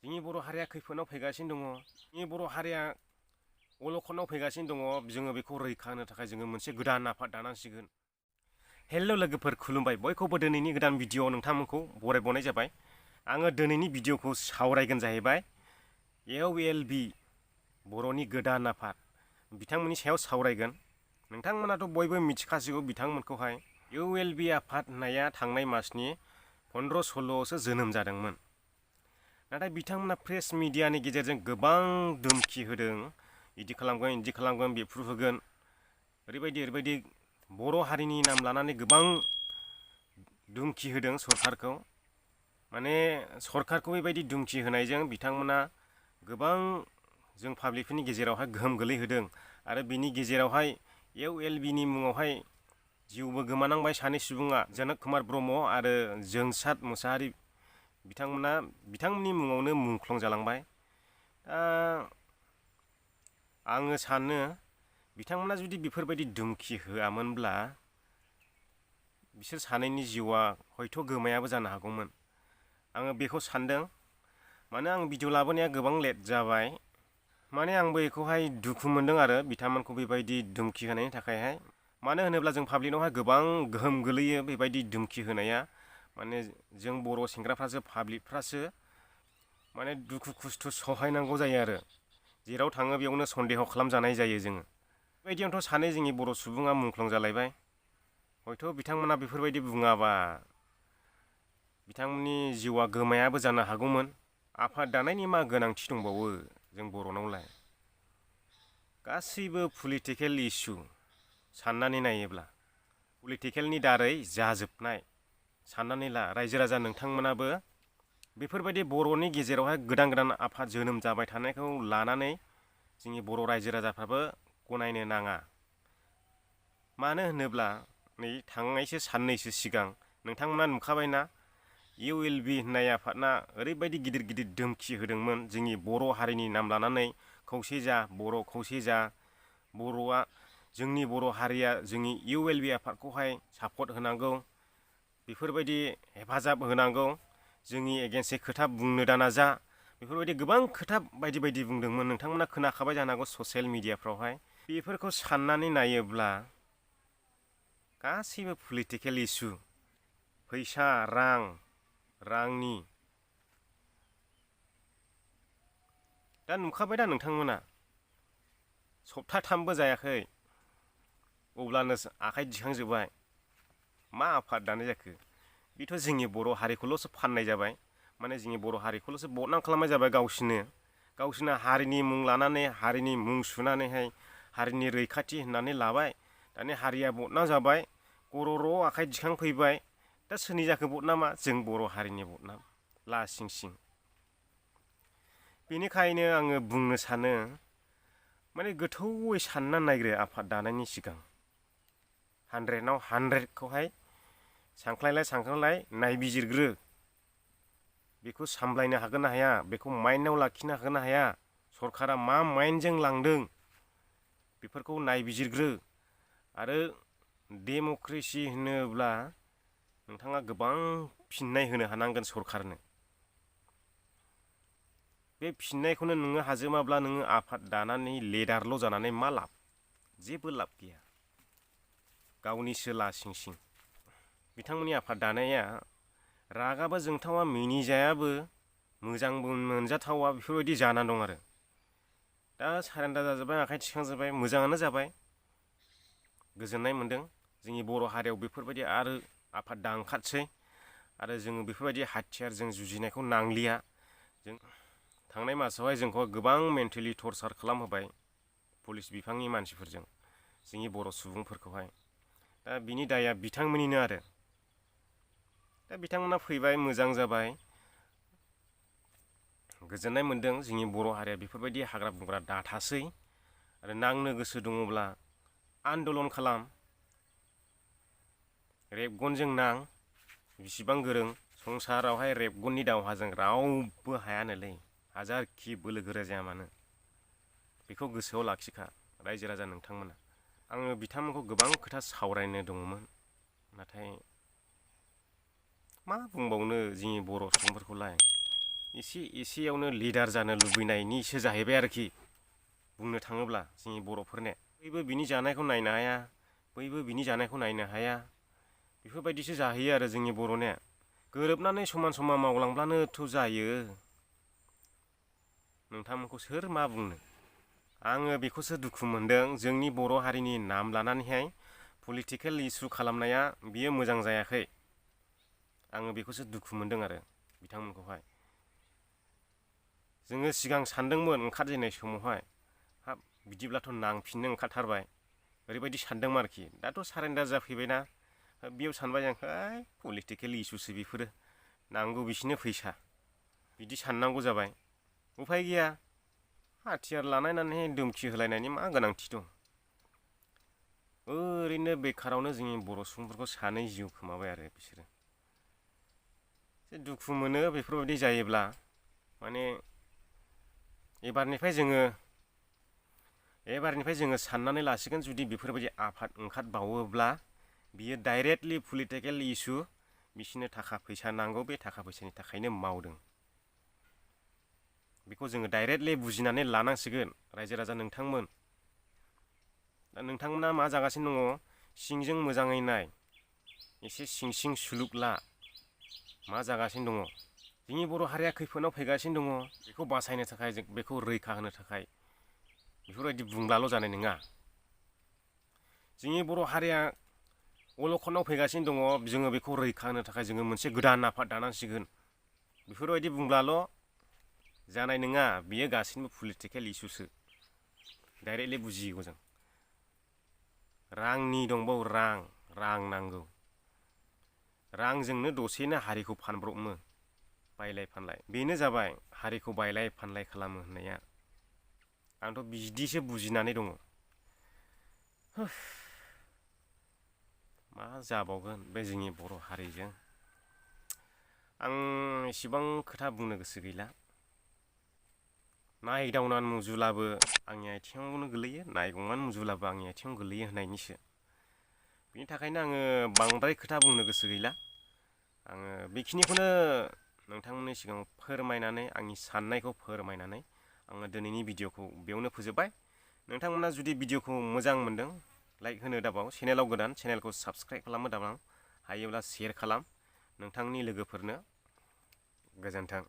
जोंनि बर' हारिया खैफोदाव फैगासिनो दङ। जोंनि बर' हारिया अलखदाव फैगासिनो दङ। जोङो बेखौ रैखा होनो थाखाय जोङो मोनसे गोदान आफाद दानांसिगोन। हेल' लोगोफोर, खुलुमबाय। बयखौबो दिनैनि गोदान भिडिअ'आव नोंथांमोनखौ बरायबावनाय जाबाय। आङो दिनैनि भिडिअ'खौ सावरायगोन जाहैबाय EOLB बर'नि गोदान आफाद बिथांमोननि सायाव सावरायगोन। नोंथांमोनाथ' बयबो मिथिखासिगौ बिथांमोनखौहाय। EOLB आफाद होननाया थांनाय मासनि 15-16आवसो जोनोम जादोंमोन। नाथाय बिथांमोना प्रेस मिडियानि गेजेरजों गोबां धुमखि होदों। इदि खालामगोन, इदि खालामगोन, बेप्रुभ होगोन, ओरैबायदि बर' हारिनि नाम लानानै गोबां धुमखि होदों सरखारखौ। माने सरखारखौ बेबायदि धुमखि होनायजों बिथांमोना गोबां जों पाब्लिकफोरनि गेजेरावहाय गोहोम गोलैहोदों। आरो बिनि गेजेरावहाय EOLBनि मुङावहाय जिउबो गोमानांबाय सानै सुबुङा, जनक कुमार ब्रह्म आरो जोंसार मुसाहारि। बिथांमोना बिथांमोननि मुङावनो मुंख्लं जालांबाय। आङो सानो बिथांमोना जुदि बेफोरबायदि धुमखि होआमोनब्ला बिसोर सानैनि जिउआ हयथ' गोमायाबो जानो हागौमोन। आङो बेखौ सानदों। माने आं भिडिअ लाबोनाया गोबां लेट जाबाय। माने आंबो बेखौहाय दुखु मोनदों आरो बिथांमोनखौ बेबायदि धुमखि होनायनि थाखायहाय। मानो होनोब्ला जों पाब्लिकनावहाय गोबां गोहोम गोलैयो बेबायदि धुमखि होनाया। माने जों बर' सेंग्राफ्रासो, पाब्लिकफ्रासो माने दुखु खस्थ' सहायनांगौ जायो आरो। जेराव थाङो बेयावनो सन्देह खालामजानाय जायो जोङो। बेबायदियावनोथ' सानै जोंनि बर' सुबुङा मुंख्लं जालायबाय। हयथ' बिथांमोना बेफोरबायदि बुङाबा बिथांमोननि जिउआ गोमायाबो जानो हागौमोन। आफाद दानायनि मा गोनांथि दंबावो जों बर'नावलाय? गासैबो पलिटिकेल इसु साननानै नायोब्ला, पलिटिकेलनि दारै जाजोबनाय साननानै ला। रायजो राजा नोंथांमोनाबो बेफोरबायदि बर'नि गेजेरावहाय गोदान गोदान आफाद जोनोम जाबाय थानायखौ लानानै जोंनि बर' रायजो राजाफ्राबो गनायनो नाङा। मानो होनोब्ला नै थांनायसो साननैसो सिगां नोंथांमोना नुखाबायना EOLB होननाय आफादना ओरैबायदि गिदिर गिदिर धुमखि होदोंमोन जोंनि बर' हारिनि नाम लानानै। खौसे जा बर', खौसे जा, बर'आ, जोंनि बर' हारिया जोंनि EOLB आफादखौहाय सापर्ट होनांगौ, बेफोरबायदि हेफाजाब होनांगौ, जोंनि एगेन्स्टै खोथा बुंनो दाना जा, बेफोरबायदि गोबां खोथा बायदि बायदि बुंदोंमोन। नोंथांमोना खोनाखाबाय जानो हागौ ससियेल मिडियाफ्रावहाय। बेफोरखौ साननानै नायोब्ला गासैबो पलिटिकेल इसु, फैसा, रांनि। दा नुखाबाय दा नोंथांमोना, सप्ताथामबो जायाखै अब्लानो आखाइ दिखांजोब्बाय। मा आफाद दानाय जाखो? बेथ' जोंनि बर' हारिखौल'सो फाननाय जाबाय। माने जोंनि बर' हारिखौल'सो बदनाम खालामनाय जाबाय। गावसिनो हारिनि मुं लानानै, हारिनि मुं सुनानैहाय हारिनि रैखाथि होननानै लाबाय। दानि हारिया बदनाम जाबाय, गर'र' आखाइ दिखांफैबाय। दा सोरनि जाखो बदनामा? जों बर' हारिनि बदनाम लासिं सिं। बेनिखायनो आङो बुंनो सानो, माने गोथौवै सानना नायग्रो आफाद दानायनि सिगां। 100आव 100खौहाय सानख्लाय नायबिजिरग्रो। बेखौ सामलायनो हागोन ना हाया, बेखौ माइन्डआव लाखिनो हागोन ना हाया, सरकारा मा माइन्डजों लांदों बेफोरखौ नायबिजिरग्रो। आरो डेम'क्रेसि होनोब्ला नोंथाङा गोबां फिननाय होनो हानांगोन सरकारनो। बे फिननायखौनो नोङो हाजोमाब्ला नोङो आफाद दानानै लेडारल' जानानै मा लाब? जेबो लाब गैया। गावनिसो लासिं सिं। बिथांमोननि आफाद दानाया रागाबो जोंथावा, मिनिजायाबो, मोजांबो मोनजाथावा, बेफोरबायदि जाना दं आरो। दा सारेन्डार जाजोब्बाय, आखाइ थिखांजोब्बाय, मोजाङानो जाबाय। गोजोननाय मोन्दों। जोंनि बर' हारियाव बेफोरबायदि आरो आफाद दांखारसै। आरो जोङो बेफोरबायदि हाथियारजों जुजिनायखौ नांलिया। जों थांनाय मासावहाय जोंखौ गोबां मेन्टेलि टर्चार खालामहोबाय पुलिस बिफाननि मानसिफोरजों, जोंनि बर' सुबुंफोरखौहाय। दा बिनि दाया बिथांमोननिनो आरो। दा बिथांमोना फैबाय, मोजां जाबाय, गोजोननाय मोन्दों। जोंनि बर' हारिया बेफोरबायदि हाग्रा बंग्रा दाथासै। आरो नांनो गोसो दङब्ला आन्दलन खालाम, रेबगनजों नां। बिसिबां गोरों संसारावहाय रेबगननि दावहाजों रावबो हायानोलै, हाजारखि बोलो गोरा जाया मानो। बेखौ गोसोआव लाखिखा रायजो राजा नोंथांमोना। आङो बिथांमोनखौ गोबां खोथा सावरायनो दङमोन, नाथाय मा बुंबावनो जोंनि बर' सुबुंफोरखौलाय। एसेयावनो लिडार जानो लुबैनायनिसो जाहैबाय आरोखि बुंनो थाङोब्ला जोंनि बर'फोरने बैबो बिनि जानायखौ नायनो हाया बैबो बिनि जानायखौ नायनो हाया बेफोरबायदिसो जाहैयो आरो जोंनि बर'ने गोरोबनानै समान समान मावलांब्लानोथ' जायो नोंथांमोनखौ सोर मा बुंनो आङो बेखौसो दुखु मोनदों जोंनि बर' हारिनि नाम लानानैहाय पलिटिकेल इस्यु खालामनाया बियो मोजां जायाखै आङो बेखौसो दुखु मोनदों आरो बिथांमोनखौहाय जोङो सिगां सानदोंमोन ओंखारजेननाय समावहाय हाब बिदिब्लाथ' नांफिननो ओंखारथारबाय ओरैबायदि सानदोंमोन आरोखि दाथ' सारेन्डार जाफैबायना बेयाव सानबाय आं पलिटिकेल इस्युसो बेफोरो नांगौ बिसोरनो फैसा बिदि साननांगौ जाबाय उफाय गैया हाथियार लानायनानै धुमखि होलायनायनि मा गोनांथि दं ओरैनो बेखारावनो जोंनि बर' सुबुंफोरखौ सानै जिउ खोमाबाय आरो बिसोरो दुखु मोनो बेफोरबायदि जायोब्ला माने एबारनिफ्राय जोङो साननानै लासिगोन जुदि बेफोरबायदि आफाद ओंखारबावोब्ला बियो डाइरेक्टलि पलिटिकेल इस्यु बिसोरनो थाखा फैसा नांगौ बे थाखा फैसानि थाखायनो मावदों बेखौ जोङो डाइरेक्टलि बुजिनानै लानांसिगोन रायजो राजा नोंथांमोन दा नोंथांमोना मा जागासिनो दङ सिंजों मोजाङै नाय एसे सिं सुलुग ला मा जागासिनो दङ जोंनि बर' हारिया खैफोदाव फैगासिनो दङ बेखौ बासायनो थाखाय जों बेखौ रैखा होनो थाखाय बेफोरबायदि बुंब्लाल' जानाय नङा जोंनि बर' हारिया अलखदाव फैगासिनो दङ जोङो बेखौ रैखा होनो थाखाय जोङो मोनसे गोदान आफाद दानांसिगोन बेफोरबायदि बुंब्लाल' जानाय नङा बियो गासिबो पलिटिकेल इस्युसो डाइरेक्टलि बुजियो जों रांनि दंबावो रां नांगौ रांजोंनो दसेनो हारिखौ फानब्रबनो बायलाय फानलाय बेनो जाबाय हारिखौ बायलाय फानलाय खालामो होननाया आंथ' बिदिसो बुजिनानै दङ मा जाबावगोन बे जोंनि बर' हारिजों आं एसेबां खोथा बुंनो गोसो गैला नायदावनानै मुजुलाबो आंनि आथिङावनो गोलैयो नायगंनानै मुजुलाबो आंनि आथिङाव गोलैयो होननायनिसो बिनि थाखायनो आङो बांद्राय खोथा बुंनो गोसो गैला आङो बेखिनिखौनो नोंथांमोननि सिगाङाव फोरमायनानै आंनि साननायखौ फोरमायनानै आङो दिनैनि भिडिअखौ बेयावनो फोजोबबाय नोंथांमोना जुदि भिडिअखौ मोजां मोनदों लाइक होनो दाबाव चेनेलाव गोदान चेनेलखौ साबस्क्राइब खालामनो दाबाव हायोब्ला शेयार खालाम नोंथांनि लोगोफोरनो गोजोन्थों।